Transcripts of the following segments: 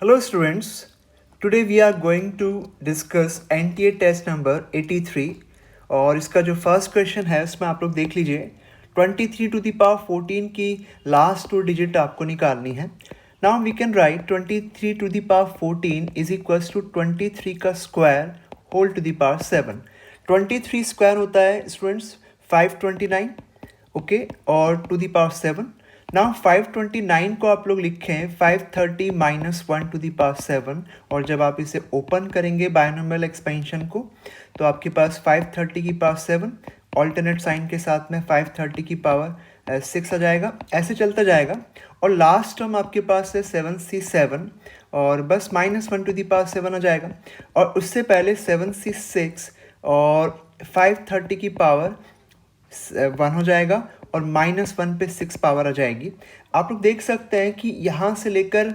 Hello students, today we are going to discuss NTA test number 83 और इसका जो first question है उसमें आप लोग देख लीजिए 23 टू द पावर 14 की लास्ट टू डिजिट आपको निकालनी है. Now we can write 23 to the power 14 is equals to 23 का square whole to the power 7. 23 square होता है स्टूडेंट्स 529 ओके और टू द पावर 7. नाउ 529 को आप लोग लिखें 530 माइनस 1 टू द पावर 7 और जब आप इसे ओपन करेंगे बायनोमियल एक्सपेंशन को तो आपके पास 530 की पावर 7 ऑल्टरनेट साइन के साथ में 530 की पावर 6 आ जाएगा. ऐसे चलता जाएगा और लास्ट टर्म आपके पास है 7c7 और बस माइनस 1 टू द पावर 7 आ जाएगा और उससे पहले 7c6 और 530 की पावर 1 हो जाएगा और -1 पे 6 पावर आ जाएगी. आप लोग देख सकते हैं कि यहाँ से लेकर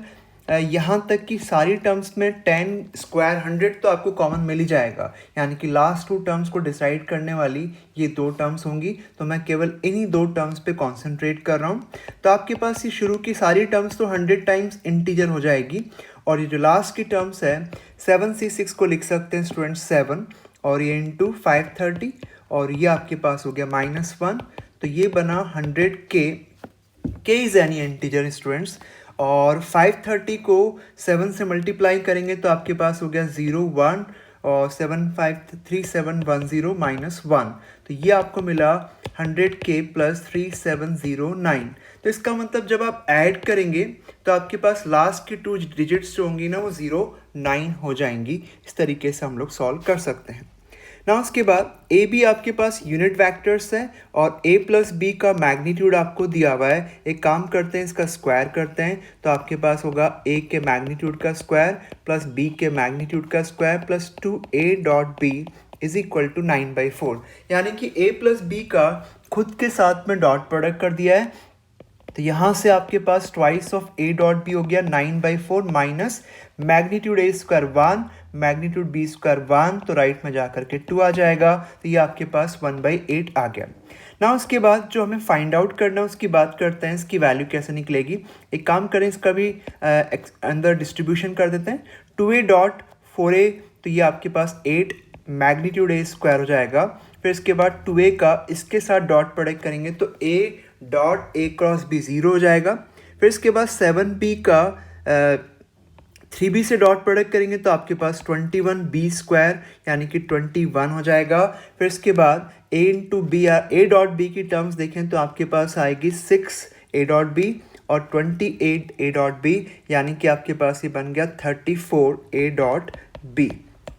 यहाँ तक की सारी टर्म्स में 10 स्क्वायर 100 तो आपको कॉमन मिल ही जाएगा, यानी कि लास्ट टू टर्म्स को डिसाइड करने वाली ये दो टर्म्स होंगी. तो मैं केवल इन्हीं दो टर्म्स पे कॉन्सेंट्रेट कर रहा हूँ. तो आपके पास ये शुरू की सारी टर्म्स तो 100 टाइम्स इंटीजर हो जाएगी और ये जो लास्ट की टर्म्स है 7c6 को लिख सकते हैं स्टूडेंट्स 7 और ये इंटू 530 और ये आपके पास हो गया -1. तो ये बना 100k. k is any integer students और 530 को 7 से मल्टीप्लाई करेंगे तो आपके पास हो गया 0 1 और 753710 -1. तो ये आपको मिला 100k प्लस 3709. तो इसका मतलब जब आप ऐड करेंगे तो आपके पास लास्ट की टू डिजिट्स जो होंगी ना वो 09 हो जाएंगी. इस तरीके से हम लोग सॉल्व कर सकते हैं. ना उसके बाद ए बी आपके पास यूनिट वेक्टर्स है और a प्लस बी का मैग्नीट्यूड आपको दिया हुआ है. एक काम करते हैं, इसका स्क्वायर करते हैं तो आपके पास होगा a के मैग्नीट्यूड का स्क्वायर प्लस b के मैग्नीट्यूड का square plus 2a dot b is equal to 9/4. यानी कि a प्लस बी का खुद के साथ में डॉट प्रोडक्ट कर दिया है. तो यहाँ से आपके पास twice of a dot B हो गया 9/4 minus magnitude a square 1 magnitude b square 1 तो राइट में जाकर के 2 आ जाएगा. तो ये आपके पास 1/8 आ गया. ना उसके बाद जो हमें फाइंड आउट करना है उसकी बात करते हैं, इसकी वैल्यू कैसे निकलेगी. एक काम करें, इसका भी अंदर डिस्ट्रीब्यूशन कर देते हैं. 2a डॉट 4a तो ये आपके पास 8 मैग्नीट्यूड a स्क्वायर हो जाएगा. फिर इसके बाद 2a का इसके साथ डॉट प्रोडक्ट करेंगे तो a dot a cross b 0 हो जाएगा. फिर इसके बाद 7b का 3b से डॉट प्रोडक्ट करेंगे तो आपके पास 21b स्क्वायर यानी कि 21 हो जाएगा. फिर इसके बाद a into b a dot b की टर्म्स देखें तो आपके पास आएगी 6a डॉट b और 28a डॉट b यानी कि आपके पास ये बन गया 34a डॉट b.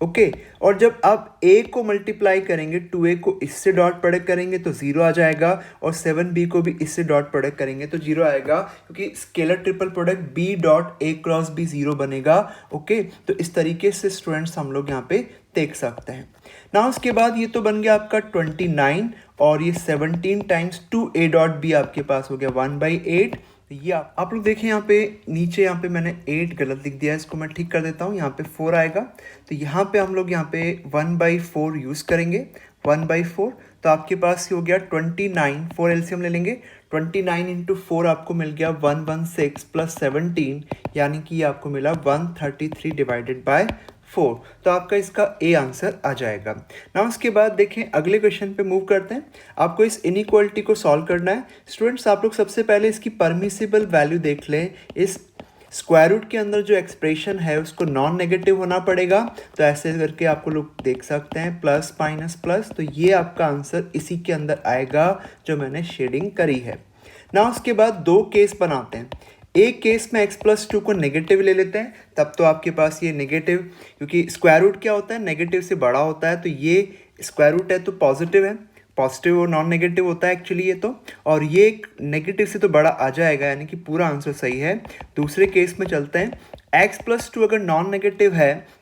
ओके और जब आप a को मल्टीप्लाई करेंगे 2a को इससे डॉट प्रोडक्ट करेंगे तो 0 आ जाएगा और 7b को भी इससे डॉट प्रोडक्ट करेंगे तो 0 आएगा, क्योंकि scalar triple product b dot a cross b 0 बनेगा. ओके तो इस तरीके से स्टूडेंट्स हम लोग यहाँ पे देख सकते हैं. ना उसके बाद ये तो बन गया आपका 29 और ये 17 टाइम्स 2a डॉट b आपके पास हो गया 1/8. ये आप लोग देखें यहाँ पे नीचे यहाँ पे मैंने 8 गलत लिख दिया है, इसको मैं ठीक कर देता हूँ. यहाँ पे 4 आएगा तो यहाँ पे हम लोग यहाँ पे 1/4 यूज़ करेंगे. 1/4 तो आपके पास ये हो गया 29. 4 एलसीएम ले लेंगे. 29 इंटू 4 आपको मिल गया 116 प्लस 17 यानी कि ये आपको मिला 133 डिवाइडेड बाय 4. तो आपका इसका ए आंसर आ जाएगा. ना उसके बाद देखें अगले क्वेश्चन पे मूव करते हैं. आपको इस इनइक्वालिटी को सॉल्व करना है. स्टूडेंट्स आप लोग सबसे पहले इसकी परमिसिबल वैल्यू देख लें. इस स्क्वायर रूट के अंदर जो एक्सप्रेशन है उसको नॉन नेगेटिव होना पड़ेगा. तो ऐसे करके आपको लोग देख सकते हैं प्लस माइनस प्लस. तो ये आपका आंसर इसी के अंदर आएगा जो मैंने शेडिंग करी है. ना उसके बाद दो केस बनाते हैं. एक केस में x प्लस 2 को नेगेटिव ले लेते हैं, तब तो आपके पास ये नेगेटिव, क्योंकि स्क्वायर रूट क्या होता है नेगेटिव से बड़ा होता है, तो ये स्क्वायर रूट है तो पॉजिटिव है. पॉजिटिव और नॉन नेगेटिव होता है एक्चुअली ये तो, और ये नेगेटिव से तो बड़ा आ जाएगा यानी कि पूरा आंसर सही है. दूसरे केस में चलते हैं. x प्लस 2 अगर नॉन नेगेटिव है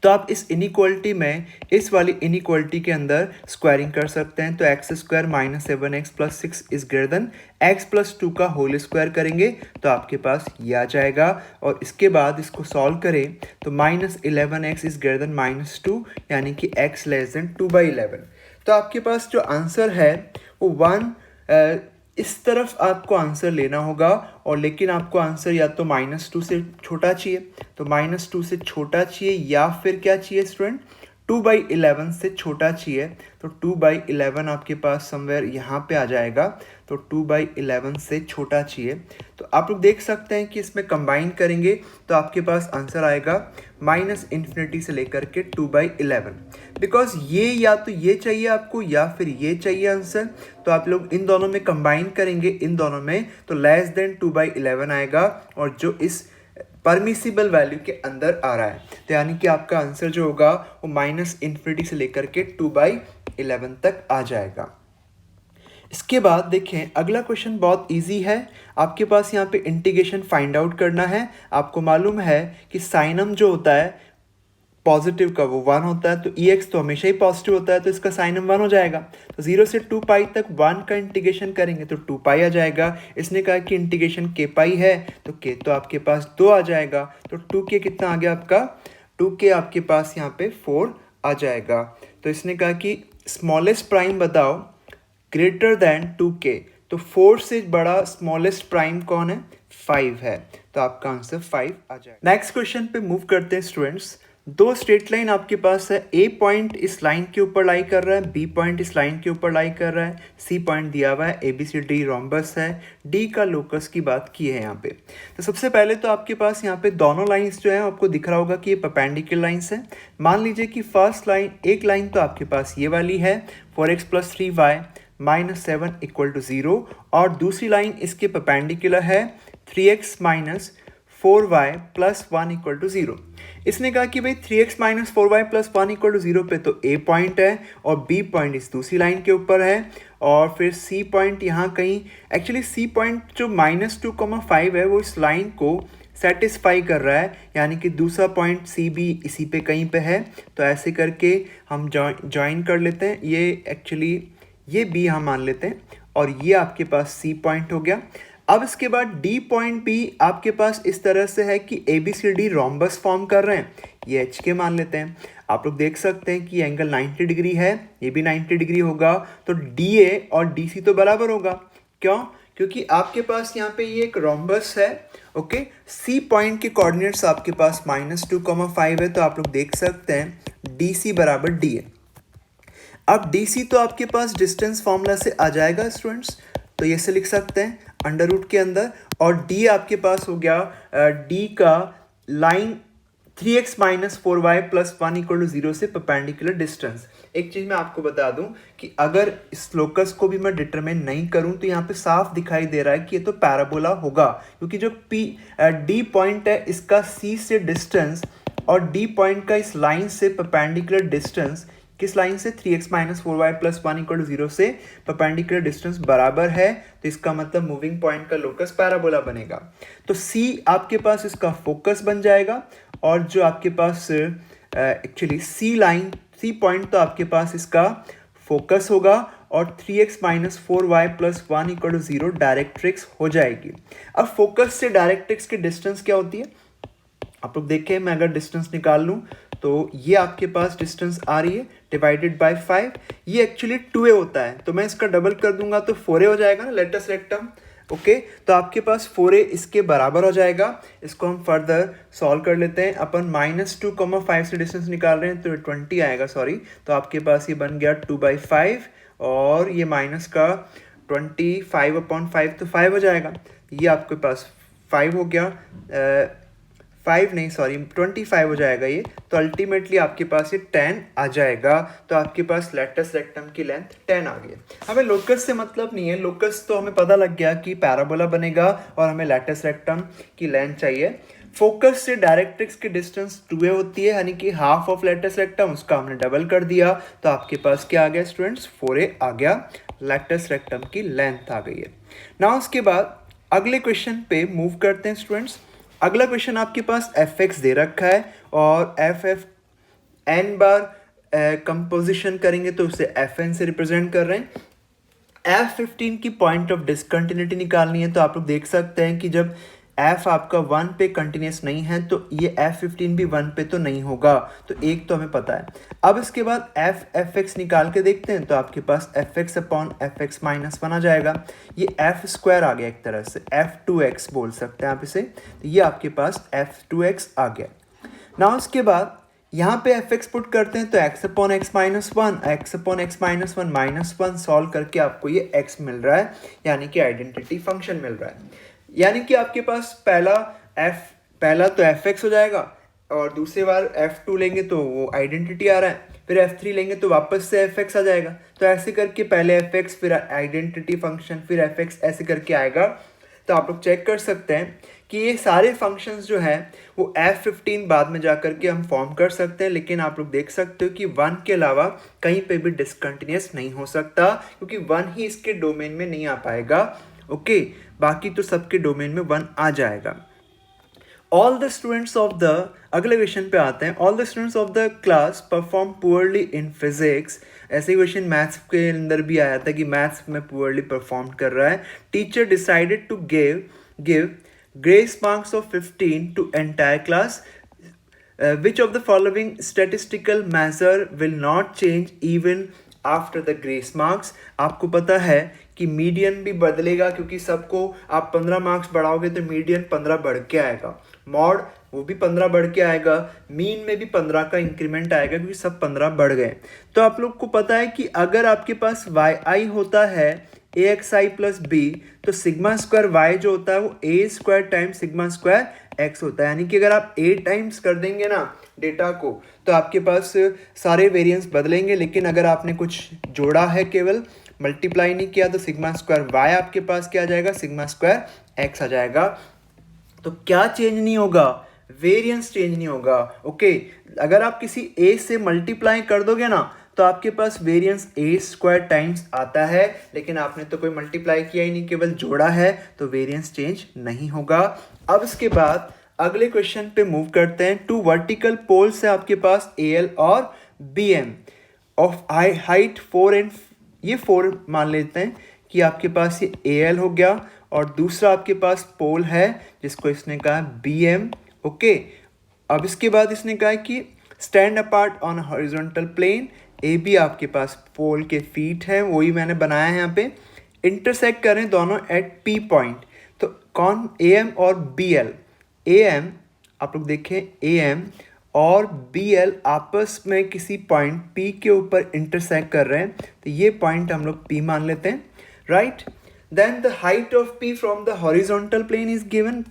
तो आप इस इनइक्वालिटी में इस वाली इनइक्वालिटी के अंदर स्क्वायरिंग कर सकते हैं. तो x square minus 7x plus 6 is greater then x plus 2 का होल स्क्वायर करेंगे तो आपके पास ये आ जाएगा. और इसके बाद इसको सॉल्व करें तो minus 11x is greater then minus 2 यानी कि x लेस देन 2/11. तो आपके पास जो आंसर है वो 1 इस तरफ आपको आंसर लेना होगा, और लेकिन आपको आंसर या तो -2 से छोटा चाहिए, तो -2 से छोटा चाहिए, या फिर क्या चाहिए स्टूडेंट, 2/11 से छोटा चाहिए। तो 2/11 आपके पास समवेयर यहाँ पे आ जाएगा, तो 2/11 से छोटा चाहिए। तो आप लोग देख सकते हैं कि इसमें कंबाइन करेंगे तो आपके पास आंसर आएगा -∞ से लेकर के 2/11, बिकॉज ये या तो ये चाहिए आपको या फिर ये चाहिए आंसर। तो आप लोग इन दोनों में कंबाइन करेंगे, इन दोनों में, तो लेस देन 2/11 आएगा, और जो इस परमिसिबल वैल्यू के अंदर आ रहा है, तो यानी कि आपका आंसर जो होगा वो -∞ से लेकर के 2/11 तक आ जाएगा। इसके बाद देखें अगला क्वेश्चन बहुत इजी है। आपके पास यहाँ पे इंटीग्रेशन फाइंड आउट करना है। आपको मालूम है कि साइनम जो होता है पॉजिटिव का वो 1 होता है, तो EX तो हमेशा ही पॉजिटिव होता है, तो इसका साइनम 1 हो जाएगा। तो 0 से 2 पाई तक 1 का इंटीग्रेशन करेंगे तो 2 पाई आ जाएगा। इसने कहा कि इंटीग्रेशन k पाई है, तो k तो आपके पास 2 आ जाएगा। तो 2k कितना आ गया आपका, 2k आपके पास यहाँ पे 4 आ जाएगा। तो इसने कहा कि स्मॉलेस्ट प्राइम बताओ ग्रेटर देन 2k, तो 4 से बड़ा स्मॉलेस्ट प्राइम कौन है, 5 है। तो आपका आंसर 5 आ जाएगा। नेक्स्ट क्वेश्चन पे मूव करते हैं स्टूडेंट्स। दो स्ट्रेट लाइन आपके पास है, ए पॉइंट इस लाइन के ऊपर लाई कर रहा है, बी पॉइंट इस लाइन के ऊपर लाई कर रहा है, सी पॉइंट दिया हुआ है, ABCD रोम्बस है, डी का लोकस की बात की है यहाँ पे। तो सबसे पहले तो आपके पास यहाँ पे दोनों लाइंस जो है आपको दिख रहा होगा कि ये परपेंडिकुलर लाइंस है। मान लीजिए कि फर्स्ट लाइन, एक लाइन तो आपके पास ये वाली है 4x + 3y -7 = 0, और दूसरी लाइन इसके परपेंडिकुलर है 3x - 4y + 1 = 0। इसने कहा कि भाई 3x - 4y + 1 = 0 पे तो A पॉइंट है, और B पॉइंट इस दूसरी लाइन के ऊपर है, और फिर C पॉइंट यहाँ कहीं, एक्चुअली C पॉइंट जो -2,5 है वो इस लाइन को सेटिस्फाई कर रहा है, यानी कि दूसरा पॉइंट C भी इसी पे कहीं पे है। तो ऐसे करके हम ज्वाइन कर लेते हैं, ये एक्चुअली ये B हम मान लेते हैं, और ये आपके पास C पॉइंट हो गया। अब इसके बाद D पॉइंट भी आपके पास इस तरह से है कि ABCD रोम्बस फॉर्म कर रहे हैं, ये HK मान लेते हैं। आप लोग देख सकते हैं कि एंगल 90 डिग्री है, ये भी 90 डिग्री होगा, तो DA और DC तो बराबर होगा। क्यों? क्योंकि आपके पास यहाँ पे ये एक रोम्बस है। ओके, C पॉइंट के कोऑर्डिनेट्स आपके पास -2,5 है, तो आप लोग देख सकते हैं DC = DA। अब DC तो आपके पास डिस्टेंस फॉर्मूला से आ जाएगा स्टूडेंट्स, तो ये से लिख सकते हैं √ के अंदर, और D आपके पास हो गया D का लाइन 3x - 4y + 1 = 0 से परपेंडिकुलर डिस्टेंस। एक चीज़ मैं आपको बता दूं कि अगर इस लोकस को भी मैं डिटरमिन नहीं करूं तो यहाँ पे साफ दिखाई दे रहा है कि ये तो पैराबोला होगा, क्योंकि जो D पॉइंट है इसका C से डिस्टेंस और D पॉइंट का इस लाइन से परपेंडिकुलर डिस्टेंस, किस लाइन से, 3x - 4y + 1 = 0 से परपेंडिकुलर डिस्टेंस बराबर है, तो इसका मतलब मूविंग पॉइंट का लोकस पैराबोला बनेगा। तो C आपके पास इसका फोकस बन जाएगा, और जो आपके पास एक्चुअली C पॉइंट तो आपके पास इसका फोकस होगा, और 3x - 4y + 1 = 0 डायरेक्ट्रिक्स हो जाएगी। अब फोकस से डायरेक्ट्रिक्स की डिस्टेंस क्या होती है, आप लोग देखें, मैं अगर डिस्टेंस निकाल लूँ तो ये आपके पास डिस्टेंस आ रही है डिवाइडेड बाय 5, ये एक्चुअली 2a होता है, तो मैं इसका डबल कर दूंगा तो 4a हो जाएगा ना, लेटेस्ट रेक्टम। ओके, तो आपके पास 4a इसके बराबर हो जाएगा। इसको हम फर्दर सॉल्व कर लेते हैं। अपन -2,5 से डिस्टेंस निकाल रहे हैं तो 20 आएगा, सॉरी, तो आपके पास ये बन गया 2/5, और ये माइनस का 25/5 तो 5 हो जाएगा। ये आपके पास 5 हो गया, 5 नहीं सॉरी 25 हो जाएगा ये, तो अल्टीमेटली आपके पास ये 10 आ जाएगा। तो आपके पास लेटस रेक्टम की लेंथ 10 आ गई। हमें लोकस से मतलब नहीं है, लोकस तो हमें पता लग गया कि पैराबोला बनेगा, और हमें लेटस रेक्टम की लेंथ चाहिए। फोकस से डायरेक्ट्रिक्स की डिस्टेंस 2a होती है, यानी कि हाफ ऑफ लेटस रेक्टम, उसका हमने डबल कर दिया, तो आपके पास क्या आ गया स्टूडेंट्स, 4a आ गया, लेटस रेक्टम की लेंथ आ गई है। नाउ उसके बाद अगले क्वेश्चन पे मूव करते हैं स्टूडेंट्स। अगला क्वेश्चन आपके पास fx दे रखा है, और f n बार कंपोजिशन करेंगे तो उसे fn से रिप्रेजेंट कर रहे हैं। F15 की पॉइंट ऑफ डिसकंटिन्यूटी निकालनी है, तो आप लोग देख सकते हैं कि जब f आपका 1 पे कंटिन्यूस नहीं है तो ये f15 भी 1 पे तो नहीं होगा, तो एक तो हमें पता है। अब इसके बाद f(f(x) निकाल के देखते हैं, तो आपके पास f(x) अपॉन f(x) माइनस 1 आ जाएगा। ये f स्क्वायर आ गया, एक तरह से f2x बोल सकते हैं आप इसे, तो ये आपके पास f2x आ गया। ना उसके बाद यहाँ पे f(x) पुट करते हैं तो x upon x minus 1, x upon x minus 1 minus 1 solve करके आपको ये x मिल रहा है, यानी कि आइडेंटिटी फंक्शन मिल रहा है। यानी कि आपके पास पहला तो f(x) हो जाएगा, और दूसरी बार f2 लेंगे तो वो आइडेंटिटी आ रहा है, फिर f3 लेंगे तो वापस से f(x) आ जाएगा। तो ऐसे करके पहले f(x) फिर आइडेंटिटी फंक्शन फिर f(x) ऐसे करके आएगा। तो आप लोग चेक कर सकते हैं कि ये सारे फंक्शंस जो हैं वो f15 बाद में जाकर के हम फॉर्म कर सकते हैं, लेकिन आप लोग देख सकते हो कि 1 के अलावा कहीं पे भी डिसकंटिन्यूस नहीं हो सकता, क्योंकि 1 ही इसके डोमेन में नहीं आ पाएगा। ओके, बाकी तो सबके डोमेन में 1 आ जाएगा। All the students of the, अगले क्वेश्चन पे आते हैं, all the students of the class perform poorly in physics. ऐसे क्वेश्चन मैथ्स के अंदर भी आया था कि मैथ्स में पुअरली परफॉर्म कर रहा है। Teacher decided to give grace marks of 15 to entire class. Which of the following statistical measure will not change even after the grace marks? आपको पता है कि मीडियन भी बदलेगा, क्योंकि सबको आप 15 मार्क्स बढ़ाओगे तो मीडियन 15 बढ़ के आएगा, मॉड वो भी 15 बढ़ के आएगा, मीन में भी 15 का इंक्रीमेंट आएगा, क्योंकि सब 15 बढ़ गए। तो आप लोग को पता है कि अगर आपके पास वाई आई होता है AXI प्लस बी, तो सिग्मा स्क्वायर वाई जो होता है वो A square times sigma square X होता है। यानी कि अगर आप ए टाइम्स कर देंगे ना डेटा को, तो आपके पास सारे वेरिएंस बदलेंगे, लेकिन अगर आपने कुछ जोड़ा है, केवल मल्टीप्लाई नहीं किया, तो सिग्मा स्क्वायर वाई आपके पास क्या आ जाएगा, सिग्मा स्क्वायर एक्स आ जाएगा। तो क्या चेंज नहीं होगा, वेरिएंस चेंज नहीं होगा। ओके, अगर आप किसी ए से मल्टीप्लाई कर दोगे ना, तो आपके पास वेरिएंस ए स्क्वायर टाइम्स आता है, लेकिन आपने तो कोई मल्टीप्लाई किया ही नहीं, केवल जोड़ा है, तो वेरिएंस चेंज नहीं होगा। अब इसके बाद अगले क्वेश्चन पे मूव करते हैं। टू वर्टिकल पोल्स है आपके पास AL और BM ऑफ हाइट 4 एंड, ये 4 मान लेते हैं कि आपके पास ये AL हो गया, और दूसरा आपके पास पोल है जिसको इसने कहा BM। ओके, अब इसके बाद इसने कहा कि stand apart on horizontal plane. AB आपके पास पोल के फीट हैं, वही मैंने बनाया है यहाँ पे। इंटरसेक्ट करें दोनों एट P पॉइंट, तो कौन, AM और BL। AM आप लोग देखें, AM और BL आपस में किसी पॉइंट P के ऊपर इंटरसेक्ट कर रहे हैं, तो ये पॉइंट हम लोग P मान लेते हैं, right. Then the height of P from the horizontal plane is given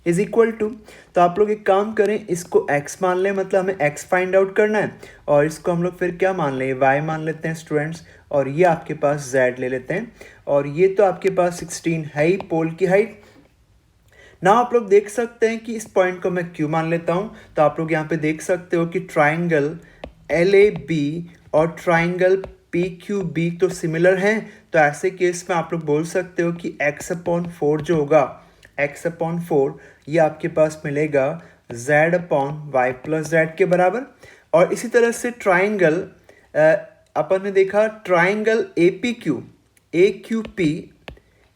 is equal to, तो आप लोग एक काम करें, इसको x मान लें, मतलब हमें x फाइंड आउट करना है, और इसको हम लोग फिर क्या मान लें, y मान लेते हैं स्टूडेंट्स, और ये आपके पास z ले लेते हैं, और ये तो आपके पास 16 है ही पोल की हाइट। ना आप लोग देख सकते हैं कि इस पॉइंट को मैं q मान लेता हूँ, तो आप लोग यहाँ पे देख सकते हो कि ट्राइंगल LAB और ट्राइंगल PQB तो सिमिलर हैं, तो ऐसे केस में आप लोग बोल सकते हो कि x/4 जो होगा, x/4 ये आपके पास मिलेगा z/y प्लस z के बराबर। और इसी तरह से ट्राइंगल अपन ने देखा, triangle AQP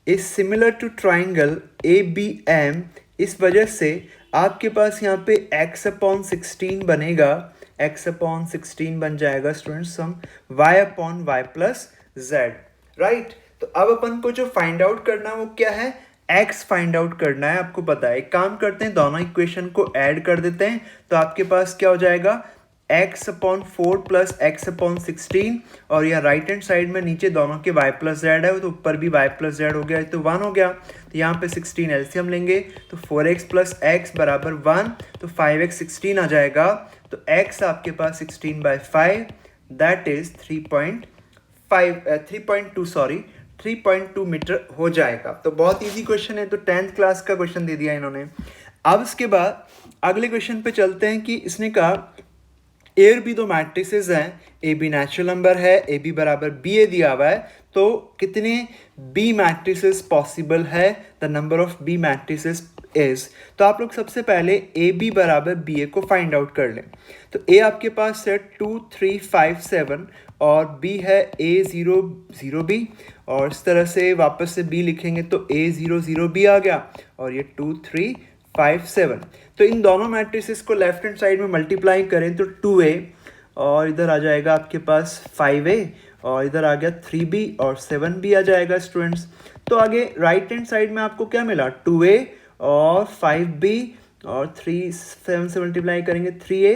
is similar to triangle ABM, इस वजह से आपके पास यहाँ पे x/16 बनेगा, x/16 बन जाएगा स्टूडेंट्स हम y/y प्लस z, राइट। तो अब अपन को जो फाइंड आउट करना है वो क्या है, x फाइंड आउट करना है, आपको पता है। एक काम करते हैं, दोनों इक्वेशन को ऐड कर देते हैं, तो आपके पास क्या हो जाएगा, x/4 प्लस x/16, और यह राइट हैंड साइड में नीचे दोनों के y प्लस जेड है, तो ऊपर भी y प्लस जेड हो गया, तो 1 हो गया। तो यहाँ पे 16 एलसीएम लेंगे, तो 4x प्लस x बराबर 1, तो 5x 16 आ जाएगा, तो x आपके पास 16/5, दैट इज 3.2 मीटर हो जाएगा। तो बहुत इजी क्वेश्चन है, तो 10th क्लास का क्वेश्चन दे दिया इन्होंने। अब इसके बाद अगले क्वेश्चन पे चलते हैं कि इसने कहा ए और बी दो मैट्रिसेस हैं, ए बी नेचुरल नंबर है, ए बी बराबर बी ए दिया हुआ है, तो कितने बी मैट्रिसेस पॉसिबल है, the number of B matrices is. तो आप लोग सबसे पहले ए बी बराबर बी ए को फाइंड आउट कर लें। तो ए आपके पास सेट 2 3 5 7 और बी है ए 0 0 बी, और इस तरह से वापस से बी लिखेंगे तो ए 0 0 बी आ गया, और ये 2 3 5 7। तो इन दोनों मैट्रिसेस को लेफ्ट हैंड साइड में मल्टीप्लाई करें तो 2a, और इधर आ जाएगा आपके पास 5a, और इधर आ गया 3b और 7b आ जाएगा स्टूडेंट्स। तो आगे राइट हैंड साइड में आपको क्या मिला, 2a और 5b, और 3 7 से मल्टीप्लाई करेंगे 3a,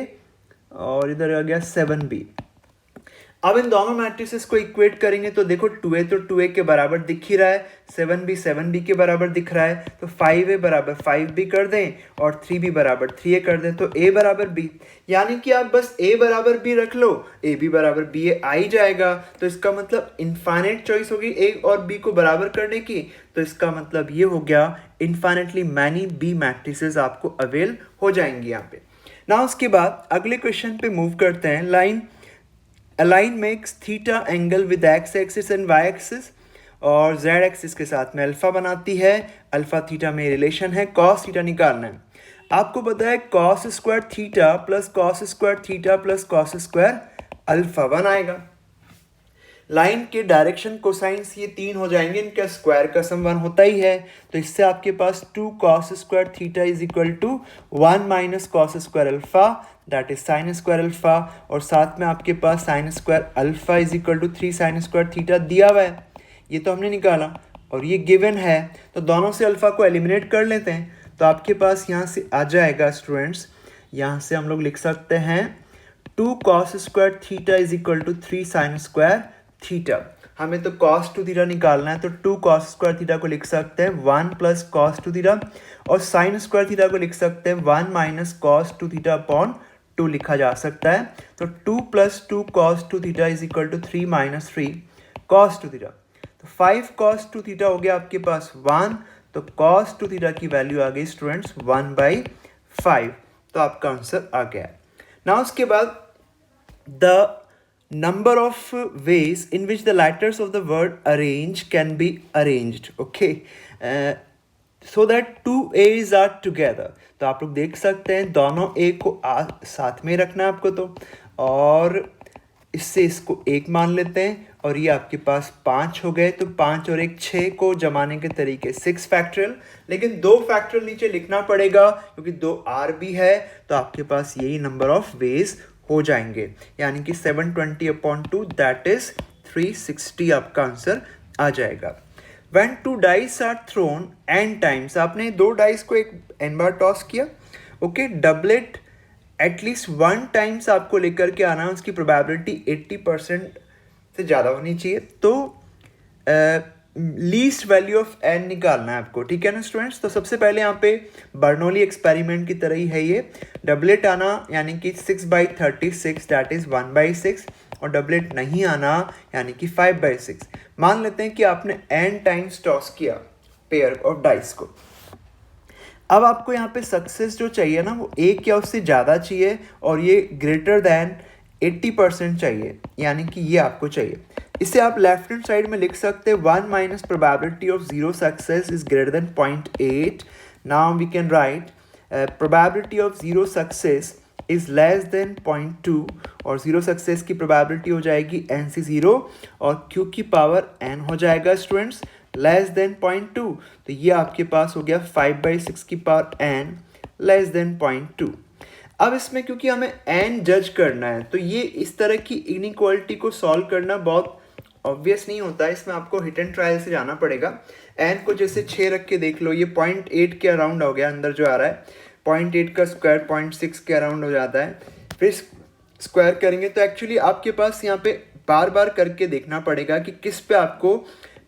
और इधर आ गया 7b। अब इन दोनों मैट्रिसेस को इक्वेट करेंगे तो देखो 2a तो 2a के बराबर दिख ही रहा है, 7b 7b के बराबर दिख रहा है, तो 5a बराबर 5b कर दें और 3b बराबर 3a कर दें, तो a बराबर b। यानी कि आप बस a बराबर b रख लो, a b बराबर b a आ ही जाएगा। तो इसका मतलब इनफाइनाइट चॉइस होगी a और b को बराबर करने की, तो इसका मतलब ये हो गया इनफाइनाइटली मैनी b मैट्रिसेस आपको अवेल हो जाएंगी यहाँ पे ना। उसके बाद अगले क्वेश्चन पे मूव करते हैं। Line A line makes theta angle with x axis and y axis, और z एक्सिस के साथ में अल्फा बनाती है, अल्फा थीटा में रिलेशन है, cos थीटा निकालना है। आपको पता है cos square theta plus cos square theta plus cos square alpha 1 आएगा। लाइन के डायरेक्शन कोसाइंस ये 3 हो जाएंगे, इनका स्क्वायर का सम 1 होता ही है, तो इससे आपके पास 2 cos square theta is equal to 1 माइनस cos square alpha, that is sine square alpha, और साथ में आपके पास sine square alpha is equal to 3 sine square theta दिया हुआ है। ये तो हमने निकाला और ये गिवन है, तो दोनों से अल्फा को एलिमिनेट कर लेते हैं। तो आपके पास यहाँ से आ जाएगा स्टूडेंट्स, यहाँ से हम लोग लिख सकते हैं 2 cos square theta is equal to 3 sine square theta. हमें तो cos 2 थीटा निकालना है, तो 2 cos स्क्वायर थीटा को लिख सकते हैं 1 प्लस cos 2 थीटा, और साइन स्क्वायर थीटा को लिख सकते हैं 1 माइनस cos 2 थीटा अपॉन 2 लिखा जा सकता है। तो 2 plus 2 cos 2 theta is equal to 3 minus 3 cos 2 theta. तो 5 cos 2 थीटा हो गया आपके पास 1, तो cos 2 थीटा की वैल्यू आ गई स्टूडेंट्स 1/5। तो आपका आंसर आ गया। ना उसके बाद the number of ways in which the letters of the word arrange can be arranged, okay, so that two A's are together। तो आप लोग देख सकते हैं दोनों A को साथ में रखना है आपको, तो और इससे इसको 1 मान लेते हैं, और ये आपके पास 5 हो गए, तो 5 और 1 6 को जमाने के तरीके 6 फैक्टोरियल, लेकिन 2 फैक्टोरियल नीचे लिखना पड़ेगा क्योंकि 2 R भी है, तो आपके पास यही नंबर ऑफ वेज हो जाएंगे, यानी कि 720/2 दैट इज 360 आपका आंसर आ जाएगा। When 2 dice are thrown n times, आपने 2 डाइस को एक n बार टॉस किया, ओके, डबलेट एटलीस्ट 1 टाइम्स आपको लेकर के आना, उसकी प्रोबेबिलिटी 80% से ज़्यादा होनी चाहिए, तो लीस्ट वैल्यू ऑफ n निकालना है आपको, ठीक है ना स्टूडेंट्स। तो सबसे पहले यहाँ पे बर्नौली एक्सपेरिमेंट की तरह ही है ये, डबलेट आना यानी कि 6/36 दैट इज 1/6, और डबलेट नहीं आना यानी कि 5/6। मान लेते हैं कि आपने n टाइम्स टॉस किया पेयर ऑफ डाइस को। अब आपको यहाँ पे सक्सेस जो चाहिए ना वो 1 या उससे ज़्यादा चाहिए, और ये ग्रेटर दैन 80% चाहिए, यानी कि ये आपको चाहिए। इसे आप लेफ्ट हैंड साइड में लिख सकते हैं 1 minus probability of 0 success is greater than 0.8। Now we can write probability of 0 success is less than 0.2, और 0 सक्सेस की प्रोबेबिलिटी हो जाएगी NC0 और Q की पावर n हो जाएगा स्टूडेंट्स लेस देन 0.2। तो ये आपके पास हो गया 5/6 की पावर n लेस देन 0.2। अब इसमें क्योंकि हमें n जज करना है, तो ये इस तरह की इनइक्वालिटी को सॉल्व करना बहुत ऑब्वियस नहीं होता है, इसमें आपको हिट एंड ट्रायल से जाना पड़ेगा। n को जैसे 6 रख के देख लो, ये 0.8 के अराउंड हो गया, अंदर जो आ रहा है 0.8 का स्क्वायर 0.6 के अराउंड हो जाता है, फिर स्क्वायर करेंगे तो एक्चुअली आपके पास यहाँ पे बार बार करके देखना पड़ेगा कि किस पे आपको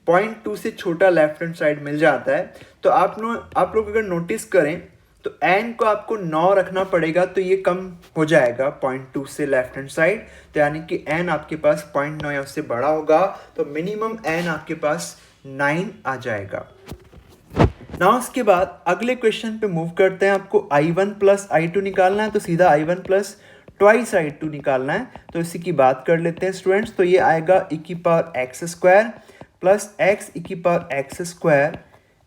0.2 से छोटा लेफ्ट हैंड साइड मिल जाता है। तो आप लोग अगर नोटिस करें तो n को आपको 9 रखना पड़ेगा, तो ये कम हो जाएगा 0.2 से लेफ्ट हैंड साइड, तो यानी कि n आपके पास 0.9 या उससे बड़ा होगा, तो मिनिमम n आपके पास 9 आ जाएगा। ना उसके बाद अगले क्वेश्चन पे मूव करते हैं। आपको I1 प्लस I2 निकालना है, तो सीधा I1 plus twice side to निकालना है, तो इसी की बात कर लेते हैं स्टूडेंट्स। तो ये आएगा e की power X square plus x e की power X square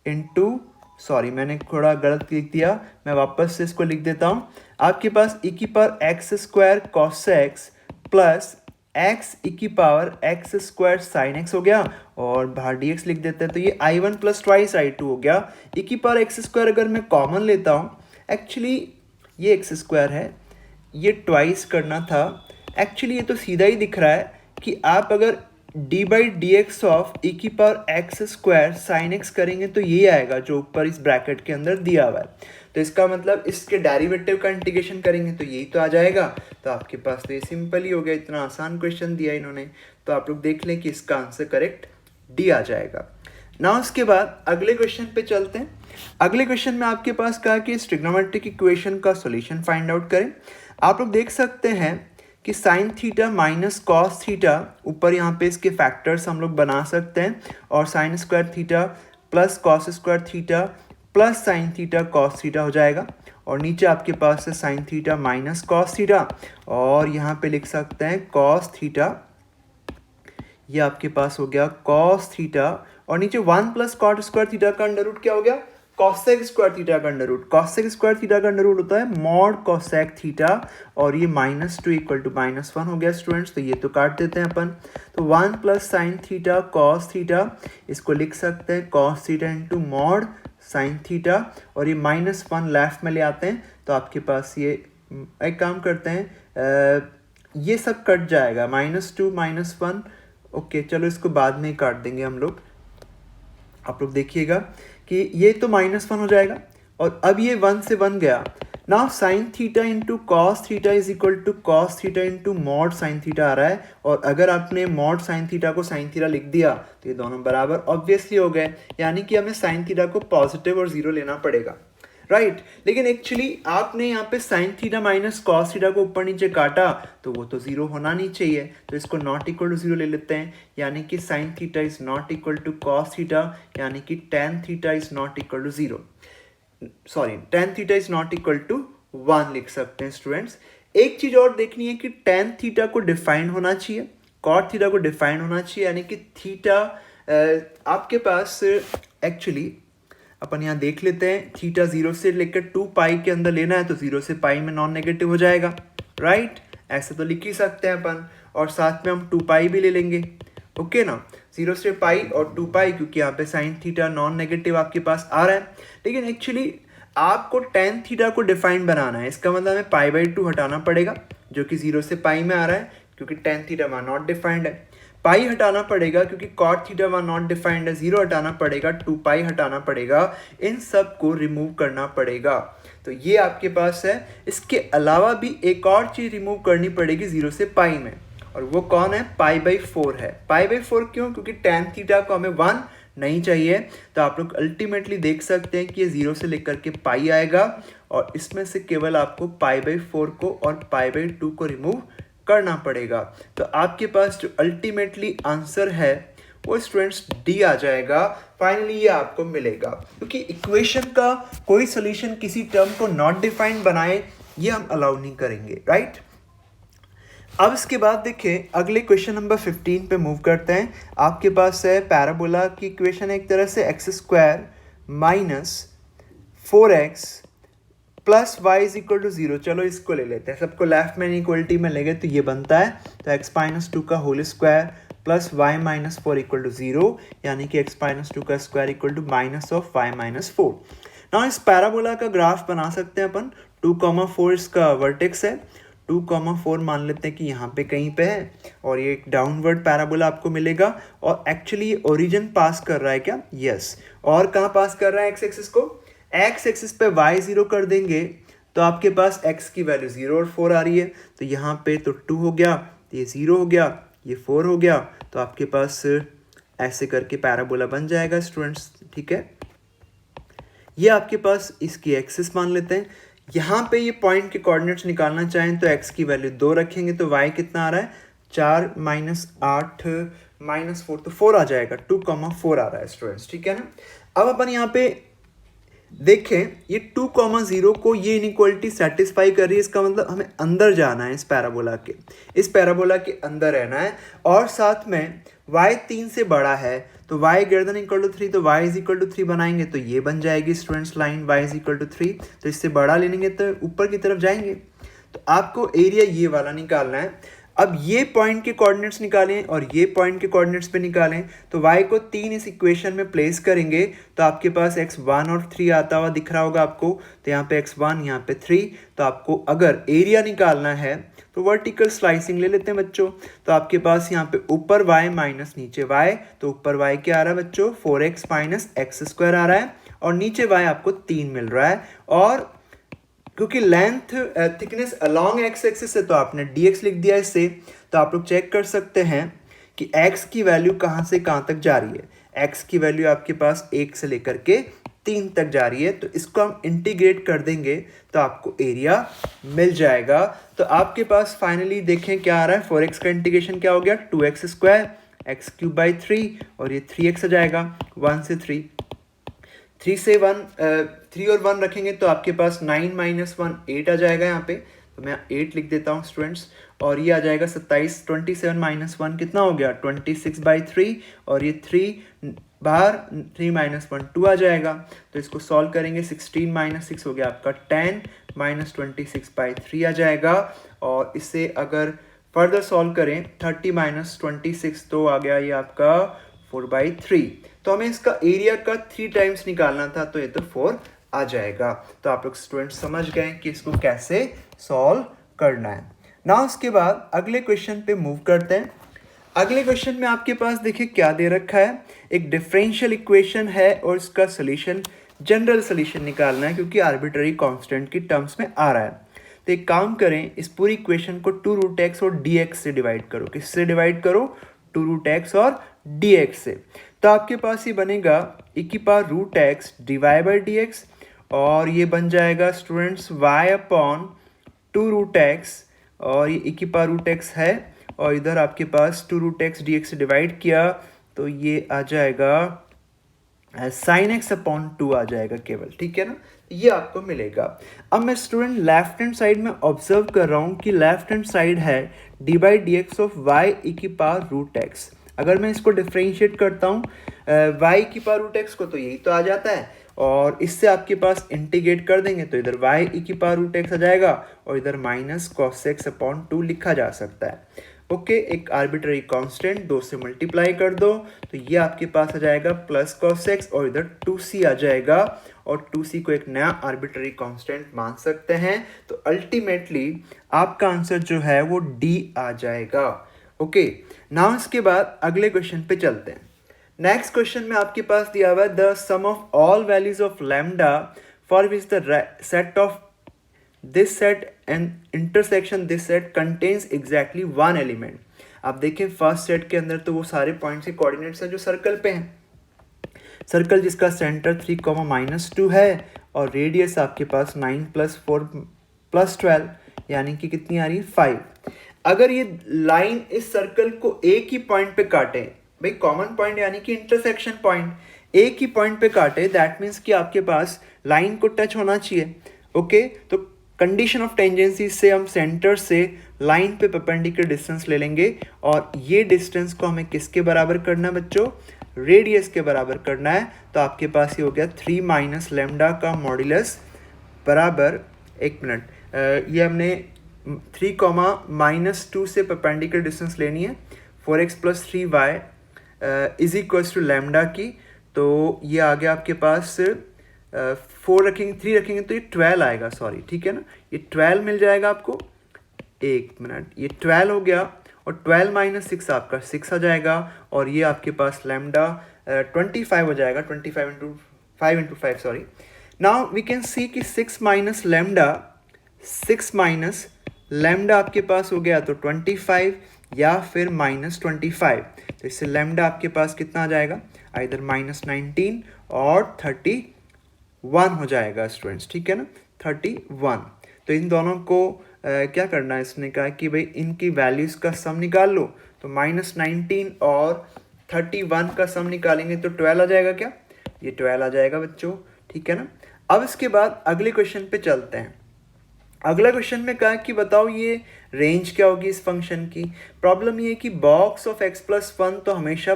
into, sorry मैंने थोड़ा गलत लिख दिया, मैं वापस से इसको लिख देता हूँ। आपके पास e की power X square cos x plus x e की power X square sine x हो गया, और बाहर dx लिख देते हैं, तो ये i1 प्लस ट्वाइस i2 हो गया। e की पावर एक्स स्क्वायर अगर मैं कॉमन लेता हूँ, एक्चुअली ये एक्स स्क्वायर है, ये ट्वाइस करना था। एक्चुअली ये तो सीधा ही दिख रहा है कि आप अगर D by D x of E की power X square sine X करेंगे तो ये आएगा जो ऊपर इस ब्रैकेट के अंदर दिया हुआ है। तो इसका मतलब इसके डेरिवेटिव का इंटीग्रेशन करेंगे तो यही तो आ जाएगा। तो आपके पास तो ये सिंपल ही हो गया, इतना आसान क्वेश्चन दिया इन्होंने। तो आप लोग देख लें कि इसका आंसर करेक्ट डी आ जाएगा। ना उसके बाद अगले क्वेश्चन पे चलते हैं। अगले क्वेश्चन में आपके पास कहा कि इस ट्रिग्नोमेट्रिक इक्वेशन का सॉल्यूशन फाइंड आउट करें। आप लोग देख सकते हैं कि sine theta minus cos theta, ऊपर यहाँ पे इसके फैक्टर्स हम लोग बना सकते हैं, और sign square theta plus cos square theta plus sine theta cos theta हो जाएगा, और नीचे आपके पास है sine theta minus cos theta, और यहाँ पे लिख सकते हैं कॉस थीटा, ये आपके पास हो गया कॉस थीटा, और नीचे 1 प्लस कॉट स्क्वायर थीटा का अंडर रूट क्या हो गया, कॉसेक स्क्वायर थीटा का under root. Cosec square theta का अंडर रूट होता है मॉड कॉसेक थीटा, और ये -2 इक्वल टू -1 हो गया स्टूडेंट्स। तो ये तो काट देते हैं अपन। तो 1 plus sine theta cos theta, इसको लिख सकते हैं cos theta into mod sine theta, और ये -1 लेफ्ट में ले आते हैं, तो आपके पास ये एक काम करते हैं, ये सब कट जाएगा, -2 -1। ओके चलो इसको बाद में ही काट देंगे हम लोग। आप लोग देखिएगा कि ये तो -1 हो जाएगा, और अब ये 1 से 1 गया। Now sine theta into cos theta is equal to cos theta into mod sine theta आ रहा है, और अगर आपने मॉड साइन थीटा को साइन थीटा लिख दिया तो ये दोनों बराबर ऑब्वियसली हो गए, यानी कि हमें साइन थीटा को पॉजिटिव और जीरो लेना पड़ेगा, राइट। लेकिन एक्चुअली आपने यहाँ पे sine theta minus cos theta को ऊपर नीचे काटा तो वो तो जीरो होना नहीं चाहिए, तो इसको नॉट इक्वल टू जीरो ले लेते हैं, यानी कि sine theta is not equal to cos theta, यानी कि tan theta is not equal to zero, sorry tan theta is not equal to 1 लिख सकते हैं स्टूडेंट्स। एक चीज और देखनी है कि टेन थीटा को डिफाइन होना चाहिए, कॉट थीटा को डिफाइन होना चाहिए, यानी कि थीटा आपके पास एक्चुअली अपन यहाँ देख लेते हैं, थीटा 0 से लेकर 2 पाई के अंदर लेना है, तो 0 से पाई में नॉन नेगेटिव हो जाएगा, राइट। ऐसे तो लिख ही सकते हैं अपन, और साथ में हम 2 पाई भी ले लेंगे, ओके ना, 0 से पाई और 2 पाई, क्योंकि यहाँ पे साइन थीटा नॉन नेगेटिव आपके पास आ रहा है। लेकिन एक्चुअली आपको टेन थीटा को डिफाइन बनाना है, इसका मतलब हमें π/2 हटाना पड़ेगा, जो कि 0 से पाई में आ रहा है, क्योंकि टेन थीटा वहाँ नॉट डिफाइंड है। पाई हटाना पड़ेगा क्योंकि कॉट थीटा वहाँ नॉट डिफाइंड है, 0 हटाना पड़ेगा, 2 पाई हटाना पड़ेगा, इन सब को रिमूव करना पड़ेगा। तो ये आपके पास है। इसके अलावा भी एक और चीज़ रिमूव करनी पड़ेगी 0 से पाई में, और वो कौन है, π/4 है। π/4 क्यों, क्योंकि टेन थीटा को हमें 1 नहीं चाहिए, तो आप लोग अल्टीमेटली देख सकते हैं कि ये 0 से लेकर के पाई आएगा, और इसमें से केवल आपको π/4 को और π/2 को रिमूव करना पड़ेगा। तो आपके पास जो अल्टीमेटली आंसर है वो स्टूडेंट्स डी आ जाएगा। फाइनली ये आपको मिलेगा, क्योंकि इक्वेशन का कोई सॉल्यूशन किसी टर्म को नॉट डिफाइंड बनाए ये हम अलाउ नहीं करेंगे, राइट। अब इसके बाद देखिए अगले क्वेश्चन नंबर 15 पे मूव करते हैं। आपके पास है पैराबोला की इक्वेशन, एक तरह से x² minus 4x plus y is equal to 0। चलो इसको ले लेते हैं, सबको लेफ्ट में इक्वलिटी में ले गए तो ये बनता है, तो x-2 का whole square plus y-4 equal to 0, यानी कि x-2 का square equal to minus of y-4। ना इस पैराबोला का ग्राफ बना सकते हैं अपन। 2,4 इसका वर्टेक्स है, 2,4 मान लेते हैं कि यहाँ पे कहीं पे है, और ये एक डाउनवर्ड पैराबोला आपको मिलेगा, और एक्चुअली ये ओरिजिन पास कर रहा है क्या, यस। और कहाँ पास कर रहा है, एक्स एक्सिस को, एक्स एक्सिस पे y 0 कर देंगे तो आपके पास x की वैल्यू 0 और 4 आ रही है, तो यहाँ पे तो 2 हो गया, ये 0 हो गया, ये 4 हो गया, तो आपके पास ऐसे करके पैराबोला बन जाएगा स्टूडेंट्स, ठीक है। ये आपके पास इसकी एक्सिस मान लेते हैं। यहाँ पे ये पॉइंट के कोऑर्डिनेट्स निकालना चाहें तो x की वैल्यू 2 रखेंगे, तो y कितना आ रहा है, 4 - 8 - 4, तो 4 आ जाएगा, 2,4 आ रहा है स्टूडेंट्स, ठीक है ना। अब अपन यहाँ पे देखें ये 2,0 को ये इनइक्वालिटी सेटिस्फाई कर रही है, इसका मतलब हमें अंदर जाना है, इस पैराबोला के अंदर रहना है। और साथ में y 3 से बड़ा है तो y greater than equal to 3, तो y इज इक्वल टू 3 बनाएंगे तो ये बन जाएगी students line y is equal to 3। तो इससे बड़ा ले लेंगे तो ऊपर की तरफ जाएंगे। तो आपको एरिया ये वाला निकालना है। अब ये पॉइंट के कोऑर्डिनेट्स निकालें और ये पॉइंट के कोऑर्डिनेट्स पे निकालें, तो y को 3 इस इक्वेशन में प्लेस करेंगे तो आपके पास x1 और 3 आता हुआ दिख रहा होगा आपको। तो यहाँ पे x1 यहाँ पे 3। तो आपको अगर एरिया निकालना है तो वर्टिकल स्लाइसिंग ले लेते हैं बच्चों। तो आपके पास यहाँ पे ऊपर y माइनस नीचे y, तो ऊपर y क्या आ रहा है बच्चों 4x माइनस एक्स स्क्वायर आ रहा है और नीचे y आपको 3 मिल रहा है। और क्योंकि length thickness along x axis है तो आपने dx लिख दिया इससे। तो आप लोग चेक कर सकते हैं कि x की वैल्यू कहाँ से कहाँ तक जा रही है। x की वैल्यू आपके पास 1 से लेकर के 3 तक जा रही है। तो इसको हम इंटीग्रेट कर देंगे तो आपको एरिया मिल जाएगा। तो आपके पास फाइनली देखें क्या आ रहा है, 4x का इंटीग्रेशन क्या हो गया 2x square x cube by 3 और ये 3x आ जाएगा 1 से 3, 3 से 1 3 और 1 रखेंगे तो आपके पास 9 माइनस 1 8 आ जाएगा यहाँ पे। तो मैं 8 लिख देता हूँ स्टूडेंट्स। और ये आ जाएगा 27, 27 माइनस 1 कितना हो गया 26 बाई 3 और ये 3 बाहर 3 माइनस 1 2 आ जाएगा। तो इसको सॉल्व करेंगे 16 माइनस 6 हो गया आपका 10 माइनस 26 बाई 3 आ जाएगा। और इससे अगर फर्दर सॉल्व करें 30 माइनस 26 तो आ गया ये आपका 4/3। तो हमें इसका एरिया का 3 टाइम्स निकालना था तो ये तो 4 आ जाएगा। तो आप लोग स्टूडेंट समझ गए कि इसको कैसे सॉल्व करना है ना। उसके बाद अगले क्वेश्चन पे मूव करते हैं। अगले क्वेश्चन में आपके पास देखिए क्या दे रखा है, एक डिफरेंशियल इक्वेशन है और इसका सोल्यूशन जनरल सोल्यूशन निकालना है क्योंकि आर्बिट्ररी कांस्टेंट की टर्म्स में आ रहा है। तो एक काम करें, इस पूरी इक्वेशन को 2√x और dx से डिवाइड करो। किससे डिवाइड करो 2√x और dx से। तो आपके पास ये बनेगा e⁻√x डिवाइड बाई dx और ये बन जाएगा स्टूडेंट्स y अपॉन 2√x और ये e⁻√x है और इधर आपके पास 2√x dx से डिवाइड किया तो ये आ जाएगा sin x अपॉन 2 आ जाएगा केवल, ठीक है ना। ये आपको मिलेगा। अब मैं स्टूडेंट लेफ्ट हैंड साइड में ऑब्जर्व कर रहा हूँ कि लेफ्ट हैंड साइड है d by D x of y e⁻√x। अगर मैं इसको डिफ्रेंशिएट करता हूँ y e⁻√x को तो यही तो आ जाता है और इससे आपके पास इंटीग्रेट कर देंगे तो इधर y e⁻√x आ जाएगा और इधर माइनस cos x अपॉन 2 लिखा जा सकता है। ओके, एक आर्बिट्ररी कांस्टेंट 2 से मल्टीप्लाई कर दो तो ये आपके पास आ जाएगा प्लस cos x और इधर 2c आ जाएगा और 2c को एक नया आर्बिट्ररी कांस्टेंट मान सकते हैं। तो अल्टीमेटली आपका आंसर जो है वो D आ जाएगा। ओके, नाउ इसके बाद अगले क्वेश्चन पे चलते हैं। नेक्स्ट क्वेश्चन में आपके पास दिया हुआ है the sum of all values of lambda for which the set of this set and intersection this set contains exactly one element. आप देखें फर्स्ट सेट के अंदर तो वो सारे पॉइंट्स के कोऑर्डिनेट्स हैं जो सर्कल पे हैं। सर्कल जिसका सेंटर 3, -2 है और रेडियस आपके पास 9 + 4 + 12 यानी कि कितनी आ रही है 5। अगर ये लाइन इस सर्कल को एक ही पॉइंट पे काटे, भाई कॉमन पॉइंट यानी कि इंटरसेक्शन पॉइंट एक ही पॉइंट पे काटे, दैट मीन्स कि आपके पास लाइन को टच होना चाहिए। ओके, तो कंडीशन ऑफ टेंजेंसी से हम सेंटर से लाइन पे परपेंडिकुलर डिस्टेंस ले लेंगे और ये डिस्टेंस को हमें किसके बराबर करना है बच्चों, रेडियस के बराबर करना है। तो आपके पास ये हो गया 3 - लैम्डा का मॉड्यूलस बराबर, एक मिनट, ये हमने 3, -2 से परपेंडिकुलर डिस्टेंस लेनी है 4x + 3y is equals to lambda की। तो ये आ गया आपके पास 4 रखेंगे 3 रखेंगे तो ये 12 आएगा, सॉरी, ठीक है ना। ये 12 मिल जाएगा आपको, एक मिनट, ये 12 हो गया और 12 - 6 आपका 6 आ जाएगा और ये आपके पास लैम्डा 25 हो जाएगा, 25 × 5 sorry. Now we can see कि 6 - लैम्डा, 6 - लैम्डा आपके पास हो गया तो 25 या फिर -25। तो इससे लैम्डा आपके पास कितना आ जाएगा, इधर -19 और 31 हो जाएगा स्टूडेंट्स, ठीक है ना, 31। तो इन दोनों को क्या करना है, इसने कहा कि भाई इनकी वैल्यूज़ का सम निकाल लो। तो -19 और 31 का सम निकालेंगे तो 12 आ जाएगा क्या, ये 12 आ जाएगा बच्चों, ठीक है ना। अब इसके बाद अगले क्वेश्चन पे चलते हैं। अगला क्वेश्चन में कहा कि बताओ ये रेंज क्या होगी इस फंक्शन की। प्रॉब्लम ये है कि box of x plus one तो हमेशा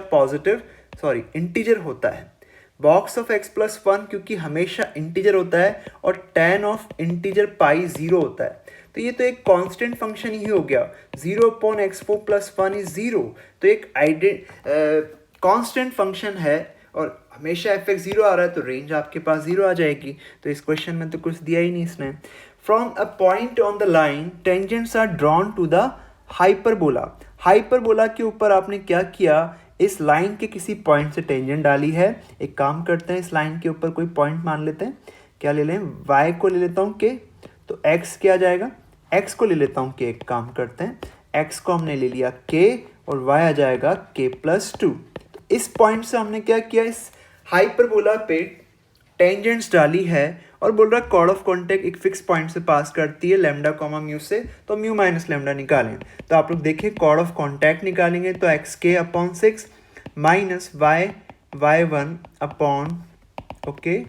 इंटीजर होता है। Box of x plus one क्योंकि हमेशा इंटीजर होता है और tan ऑफ इंटीजर पाई 0 होता है, तो ये तो एक कांस्टेंट फंक्शन ही हो गया। 0/x4 प्लस वन इज 0, तो एक कांस्टेंट फंक्शन है और हमेशा f(x) 0 आ रहा है, तो रेंज आपके पास 0 आ जाएगी। तो इस क्वेश्चन में तो कुछ दिया ही नहीं इसने। From a point on the line tangents are drawn to the hyperbola. Hyperbola के ऊपर आपने क्या किया, इस लाइन के किसी पॉइंट से टेंजेंट डाली है। एक काम करते हैं, इस लाइन के ऊपर कोई पॉइंट मान लेते हैं। क्या ले लें, y को ले लेता हूँ k, तो x क्या आ जाएगा, x को ले लेता हूँ k। एक काम करते हैं, x को हमने ले लिया k और y आ जाएगा k+2। इस पॉइंट से हमने क्या किया, इस हाइपरबोला पे टेंजेंट्स डाली है और बोल रहा है कॉर्ड ऑफ कॉन्टैक्ट एक फिक्स पॉइंट से पास करती है लैम्डा कॉमा म्यू से, तो म्यू माइनस लैम्डा निकालें। तो आप लोग देखिए कॉर्ड ऑफ कॉन्टैक्ट निकालेंगे तो xk/6 minus y1 upon okay,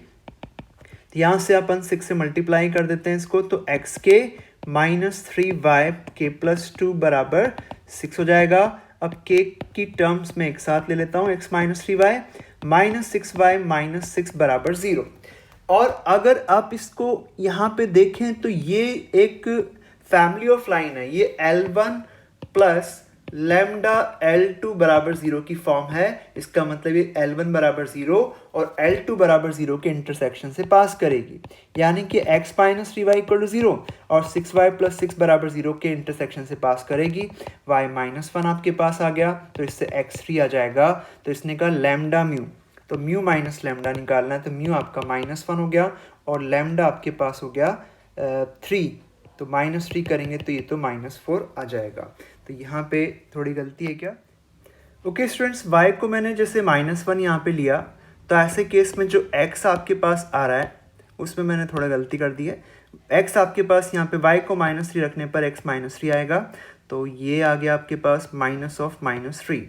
यहाँ से अपन 6 से मल्टीप्लाई कर देते हैं इसको, तो xk माइनस 3y k+2 बराबर 6 हो जाएगा। अब k की टर्म्स में एक साथ ले लेता हूँ, x minus 3y minus 6y minus 6 बराबर 0। और अगर आप इसको यहाँ पे देखें तो ये एक फैमिली ऑफ लाइन है, ये L1 प्लस लैम्डा L2 बराबर 0 की फॉर्म है। इसका मतलब ये L1 बराबर 0 और L2 बराबर 0 के इंटरसेक्शन से पास करेगी, यानी कि x minus 3y equal to 0 और 6y प्लस 6 बराबर 0 के इंटरसेक्शन से पास करेगी। y माइनस 1 आपके पास आ गया, तो इससे x3 आ जाएगा। तो इसने कहा लैम्डा म्यू, तो म्यू माइनस लैम्डा निकालना है, तो म्यू आपका -1 हो गया और लैम्डा आपके पास हो गया 3, तो -3 करेंगे तो ये तो -4 आ जाएगा। तो यहाँ पे थोड़ी गलती है क्या। ओके स्टूडेंट्स, y को मैंने जैसे -1 यहाँ पे लिया, तो ऐसे केस में जो x आपके पास आ रहा है उसमें मैंने थोड़ा गलती कर दी है। x आपके पास यहाँ पे y को -3 रखने पर x -3 आएगा, तो ये आ गया आपके पास -3।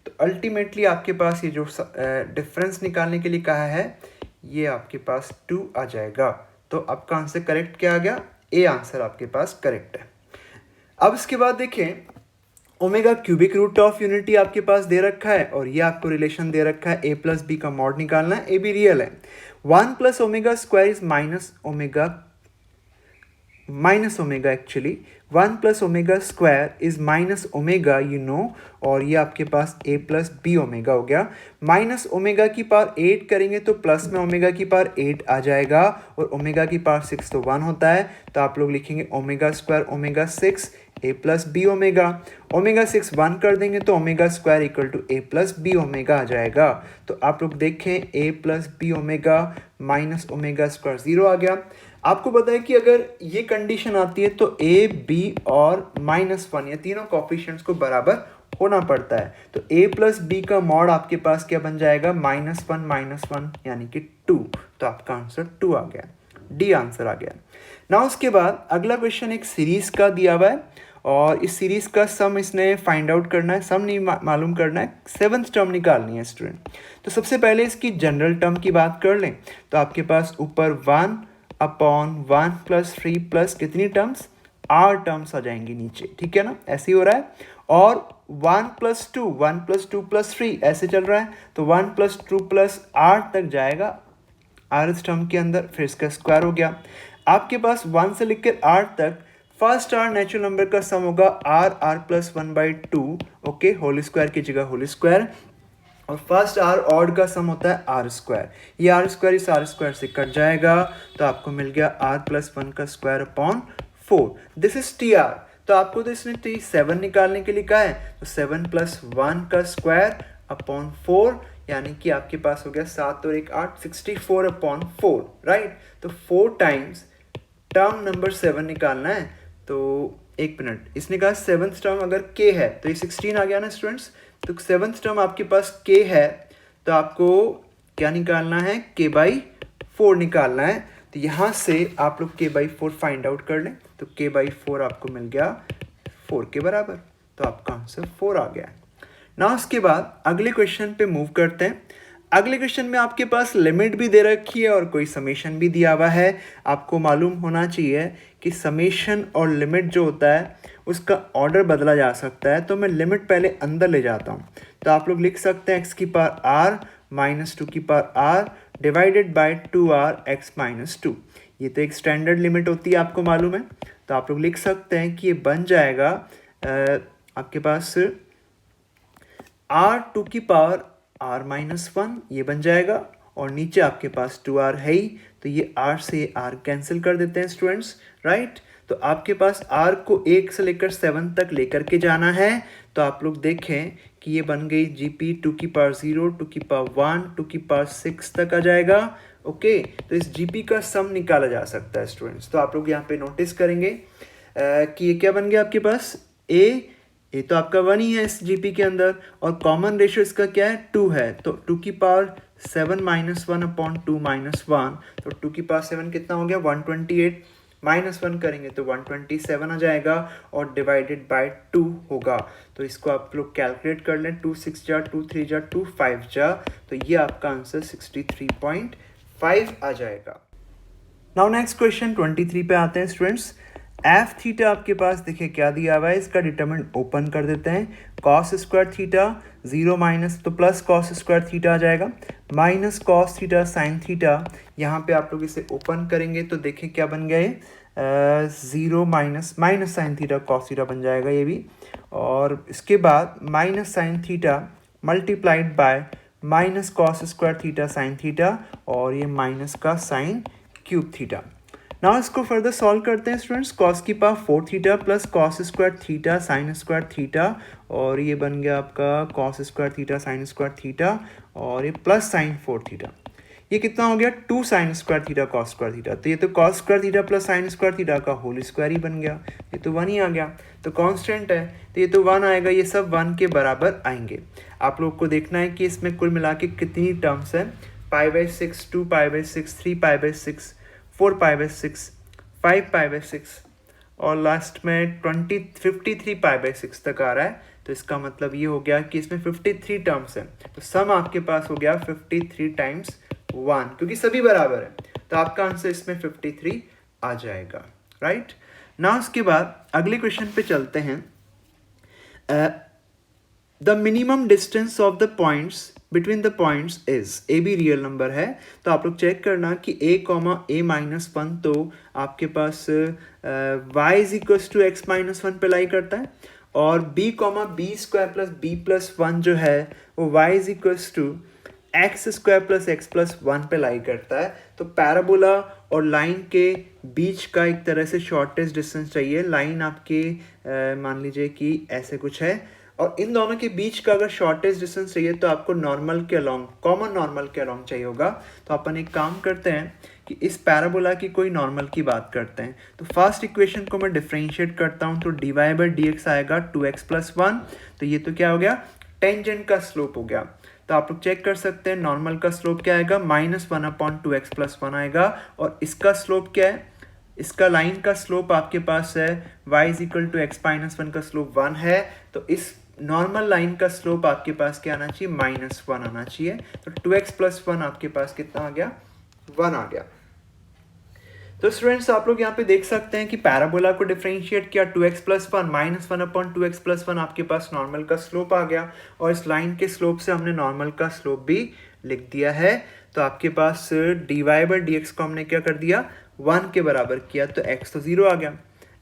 तो अल्टीमेटली आपके पास ये जो डिफरेंस निकालने के लिए कहा है ये आपके पास 2 आ जाएगा। तो आपका आंसर करेक्ट क्या आ गया, ए आंसर आपके पास करेक्ट है। अब इसके बाद देखें, omega cubic root of unity आपके पास दे रखा है और ये आपको रिलेशन दे रखा है a प्लस बी का मॉड निकालना है, ए भी रियल है। 1 plus omega square is minus omega actually 1 plus omega square is minus omega you know, और ये आपके पास a प्लस बी ओमेगा हो गया। माइनस ओमेगा की पावर 8 करेंगे तो प्लस में ओमेगा की पावर 8 आ जाएगा और ओमेगा की पावर 6 तो 1 होता है, तो आप लोग लिखेंगे omega square omega 6 a plus B omega. Omega 6 1 कर देंगे तो omega square equal to a plus B omega आ जाएगा। तो आप लोग देखें a plus B omega minus omega square 0 आ गया। आपको बताएं कि अगर ये कंडीशन आती है तो a b और -1 ये तीनों कोफिशिएंट्स को बराबर होना पड़ता है। तो a प्लस बी का मॉड आपके पास क्या बन जाएगा, -1 यानी कि 2। तो आपका आंसर 2 आ गया, डी आंसर आ गया ना। उसके बाद अगला क्वेश्चन एक सीरीज का दिया हुआ है और इस सीरीज का सम इसने फाइंड आउट करना है, सम नहीं मालूम करना है, 7th टर्म निकालनी है स्टूडेंट। तो सबसे पहले इसकी जनरल टर्म की बात कर लें तो आपके पास ऊपर 1/1 प्लस 3 प्लस कितनी टर्म्स, r टर्म्स आ जाएंगी नीचे, ठीक है ना, ऐसे ही हो रहा है। और 1 + 2 + 3 ऐसे चल रहा है, तो 1 + 2 + r तक जाएगा r टर्म के अंदर, फिर इसका स्क्वायर हो गया। आपके पास 1 से लेकर r तक फर्स्ट r नेचुरल नंबर का सम होगा r + 1/2, ओके, होल स्क्वायर की जगह होल स्क्वायर, और फर्स्ट r ऑड का सम होता है r²। ये r² इस r² से कट जाएगा, तो आपको मिल गया r + 1 का square upon 4। This is tr। तो आपको तो इसने t7 निकालने के लिए कहा है, तो 7 + 1 का स्क्वायर अपॉन 4, यानी कि आपके पास हो गया 7 और 1 8, 64/4, राइट। तो 4 टाइम्स टर्म नंबर 7 निकालना है। तो एक मिनट, इसने कहा 7th टर्म अगर k है तो ये 16 आ गया ना स्टूडेंट्स। तो 7th टर्म आपके पास k है, तो आपको क्या निकालना है, k/4 निकालना है। तो यहाँ से आप लोग k/4 फाइंड आउट कर लें, तो k/4 आपको मिल गया 4 के बराबर, तो आपका आंसर 4 आ गया। ना उसके बाद अगले क्वेश्चन पे मूव करते हैं। अगले क्वेश्चन में आपके पास लिमिट भी दे रखी है और कोई समेशन भी दिया हुआ है। आपको मालूम होना चाहिए कि समेशन और लिमिट जो होता है उसका ऑर्डर बदला जा सकता है। तो मैं लिमिट पहले अंदर ले जाता हूँ। तो आप लोग लिख सकते हैं एक्स की पावर आर माइनस 2 की power r divided by 2r x minus 2। ये तो एक स्टैंडर्ड लिमिट होती है, आपको मालूम है। तो आप लोग लिख सकते हैं कि ये बन जाएगा आपके पास r2 की पावर r माइनस 1, ये बन जाएगा। और नीचे आपके पास 2r है ही, तो ये r से r कैंसिल कर देते हैं स्टूडेंट्स, राइट। तो आपके पास r को 1 से लेकर 7 तक लेकर के जाना है। तो आप लोग देखें कि ये बन गई GP 2 की पावर 0, 2 की पावर 1, 2 की पावर 6 तक आ जाएगा। ओके, तो इस GP का सम निकाला जा सकता है स्टूडेंट्स। तो आप लोग यहाँ पे नोटिस करेंगे कि ये क्या बन गया आपके पास, ए तो आपका 1 ही है इस GP के अंदर, और कॉमन रेशियो इसका क्या है, 2 है। तो 2 की पावर 7 माइनस 1 अपॉन 2 माइनस 1, तो 2 की पावर 7 कितना हो गया, 128, माइनस 1 करेंगे तो 127 आ जाएगा, और डिवाइडेड बाय 2 होगा। तो इसको आप लोग कैलकुलेट कर लें, 2 6 जा, 2 3 जा, 2 5 जा, तो ये आपका आंसर 63.5 आ जाएगा। नाउ नेक्स्ट क्वेश्चन 23 पे आते हैं स्टूडेंट्स। एफ थीटा आपके पास देखिए क्या दिया हुआ है, इसका डिटरमिनेंट ओपन कर देते हैं। कॉस स्क्वायर थीटा 0 माइनस, तो प्लस कॉस स्क्वायर थीटा आ जाएगा, minus cos theta sine theta. यहाँ पे आप लोग इसे ओपन करेंगे तो देखिए क्या बन गया ये, 0 minus minus sine theta cos theta बन जाएगा ये भी। और इसके बाद minus sine theta multiplied by minus cos square theta sine theta, और ये माइनस का साइन क्यूब थीटा। नाउ इसको फर्दर सॉल्व करते हैं स्टूडेंट्स। कॉस की power 4 theta plus cos square theta sine square theta, और ये बन गया आपका cos square theta sine square theta, और ये प्लस साइन 4 थीटा। ये कितना हो गया, 2 sign square theta cos square theta. तो ये तो cos square theta plus sign square theta का होल स्क्वायर ही बन गया, ये तो 1 ही आ गया। तो कांस्टेंट है तो ये तो 1 आएगा, ये सब 1 के बराबर आएंगे। आप लोग को देखना है कि इसमें कुल मिला के कितनी टर्म्स है, π/6, 2π/6, 3π/6, 4π/6, 5π/6, और लास्ट में 53π/6 तक आ रहा है। तो इसका मतलब ये हो गया कि इसमें 53 टर्म्स हैं। तो सम आपके पास हो गया 53 टाइम्स 1, क्योंकि सभी बराबर है। तो आपका आंसर इसमें 53 आ जाएगा, राइट ना। उसके बाद अगले क्वेश्चन पे चलते हैं। The minimum distance of the points between the points is, A भी रियल नंबर है। तो आप लोग चेक करना कि a,a-1 तो आपके पास y is equals to x minus 1 पे लाई करता है, और b,b² प्लस b+1 जो है वो y is equals to x² plus x+1 पे लाई करता है। तो पैराबोला और लाइन के बीच का एक तरह से शॉर्टेस्ट डिस्टेंस चाहिए। लाइन आपके मान लीजिए कि ऐसे कुछ है, और इन दोनों के बीच का अगर शॉर्टेस्ट डिस्टेंस चाहिए तो आपको नॉर्मल के अलोंग, कॉमन नॉर्मल के अलोंग चाहिए होगा। तो अपन एक काम करते हैं कि इस पैराबोला की कोई नॉर्मल की बात करते हैं। तो फर्स्ट इक्वेशन को मैं डिफरेंशिएट करता हूं, तो dy/dx आएगा 2x + 1। तो ये तो क्या हो गया, टेंजेंट का स्लोप हो गया। तो आप लोग चेक कर सकते हैं नॉर्मल का स्लोप क्या आएगा, -1/2x + 1 आएगा। और इसका स्लोप क्या है, इसका लाइन का स्लोप आपके पास है y = x - 1 का स्लोप 1 है। तो इस नॉर्मल लाइन का स्लोप आपके पास क्या आना चाहिए, -1 आना चाहिए। तो 2x + 1 आपके पास कितना आ गया, 1 आ गया। तो स्टूडेंट्स आप लोग यहाँ पे देख सकते हैं कि पैराबोला को डिफरेंशिएट किया, 2x + 1 -1/2x + 1 आपके पास नॉर्मल का स्लोप आ गया, और इस लाइन के स्लोप से हमने नॉर्मल का स्लोप भी लिख दिया है। तो आपके पास dy/dx को हमने क्या कर दिया, 1 के बराबर किया, तो x तो 0 आ गया।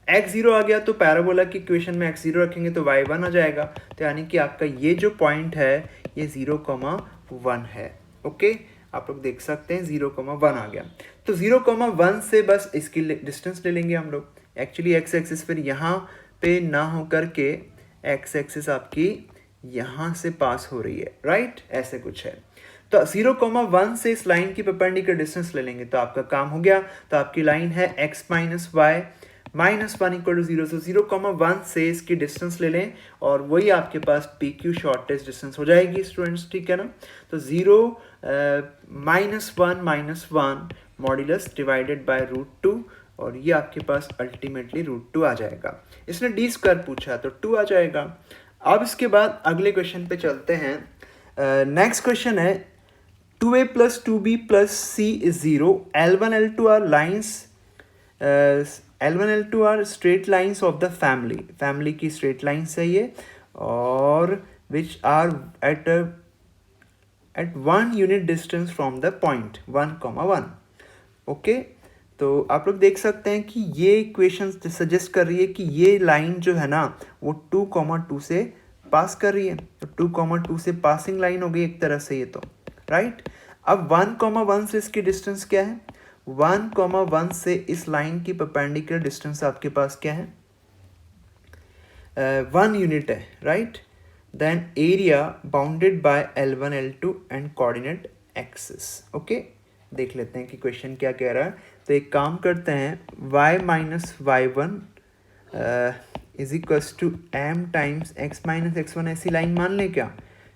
x 0 आ गया तो पैराबोला की इक्वेशन में x 0 रखेंगे तो y 1 आ जाएगा। तो यानी कि आपका ये जो पॉइंट है ये 0,1 है। ओके, आप लोग देख सकते हैं 0,1 आ गया। तो 0,1 से बस इसकी डिस्टेंस ले लेंगे हम लोग। एक्चुअली x एक्सिस फिर यहाँ पे ना हो करके x एक्सिस आपकी यहाँ से पास हो रही है, राइट, ऐसे कुछ है। तो 0,1 से इस लाइन की परपेंडिकुलर डिस्टेंस ले लेंगे तो आपका काम हो गया। तो आपकी लाइन है x - y -1 = 0। तो 0,1 से इसकी डिस्टेंस ले लें और वही आपके पास PQ शॉर्टेस्ट डिस्टेंस हो जाएगी स्टूडेंट्स, ठीक है ना। तो 0 -1 - 1 मॉड्यूलस डिवाइडेड बाय √2, और ये आपके पास अल्टीमेटली √2 आ जाएगा। इसने d² पूछा तो 2 आ जाएगा। अब इसके बाद अगले क्वेश्चन पे चलते हैं। नेक्स्ट क्वेश्चन है 2a plus 2b plus c is 0. L1 L2 are lines, L1 L2 are straight lines of the family की straight lines है ये, और which are at 1 unit distance from the point 1,1. Okay, तो आप लोग देख सकते हैं कि ये इक्वेशन सजेस्ट कर रही है कि ये लाइन जो है ना वो 2,2 से पास कर रही है, तो 2,2 से पासिंग लाइन हो गई एक तरह से ये, तो राइट। अब 1,1 से इसकी डिस्टेंस क्या है? 1,1 से इस लाइन की परपेंडिकुलर डिस्टेंस आपके पास क्या है? 1 यूनिट है, right. Then area bounded by L1 L2 and coordinate axis. Okay, देख लेते हैं कि क्वेश्चन क्या कह रहा है। तो एक काम करते हैं, y minus y1 is equals to m times x minus x1, ऐसी लाइन मान लें क्या?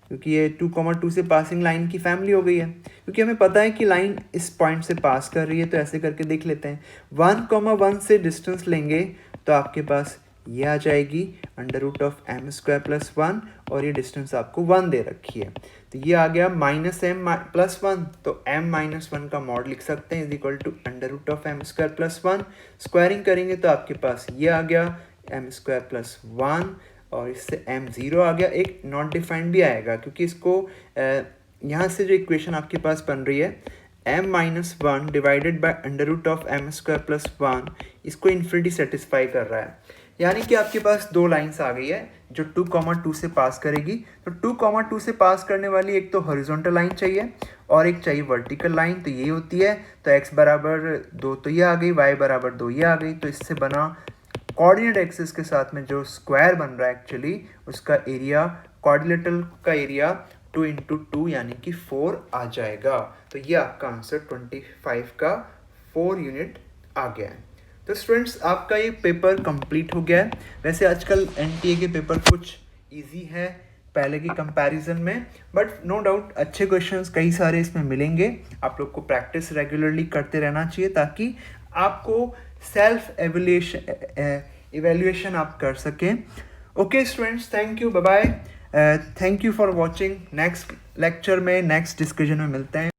क्योंकि ये 2,2 से पासिंग लाइन की फैमिली हो गई है, क्योंकि हमें पता है कि लाइन इस पॉइंट से पास कर रही है, तो ऐसे करके देख लेते हैं। 1,1 से डिस्टेंस लेंगे तो आपके पास ये आ जाएगी √m² + 1, और ये डिस्टेंस आपको 1 दे रखी है, तो ये आ गया -m+1, तो m-1 का मॉड लिख सकते हैं is equal to √m² + 1। Squaring करेंगे तो आपके पास ये आ गया m² + 1, और इससे m0 आ गया, एक नॉट डिफाइंड भी आएगा, क्योंकि इसको यहाँ से जो इक्वेशन आपके पास बन रही है m-1 डिवाइडेड बाय √m² + 1, इसको इन्फिनिटी सेटिस्फाई कर रहा है। यानी कि आपके पास दो लाइंस आ गई है जो 2,2 से पास करेगी। तो 2,2 से पास करने वाली एक तो हॉरिजॉन्टल लाइन चाहिए और एक चाहिए वर्टिकल लाइन, तो ये होती है। तो x बराबर 2 तो ये आ गई, y बराबर 2 ये आ गई, तो इससे बना कोऑर्डिनेट एक्सिस के साथ में जो स्क्वायर बन रहा है एक्चुअली उसका एरिया, क्वाड्रिलेटरल का एरिया 2 × 2 यानी कि 4 आ जाएगा। तो ये आपका आंसर 25 का 4 यूनिट आ गया है। तो स्टूडेंट्स, आपका ये पेपर कंप्लीट हो गया है। वैसे आजकल एनटीए के पेपर कुछ इजी है पहले की कंपैरिजन में, बट नो डाउट अच्छे क्वेश्चंस कई सारे इसमें मिलेंगे। आप लोग को प्रैक्टिस रेगुलरली करते रहना चाहिए ताकि आपको सेल्फ एवेल्यूएशन आप कर सकें। Okay students, thank you, bye bye, thank you for watching. Next lecture में, नेक्स्ट डिस्कशन में मिलते हैं।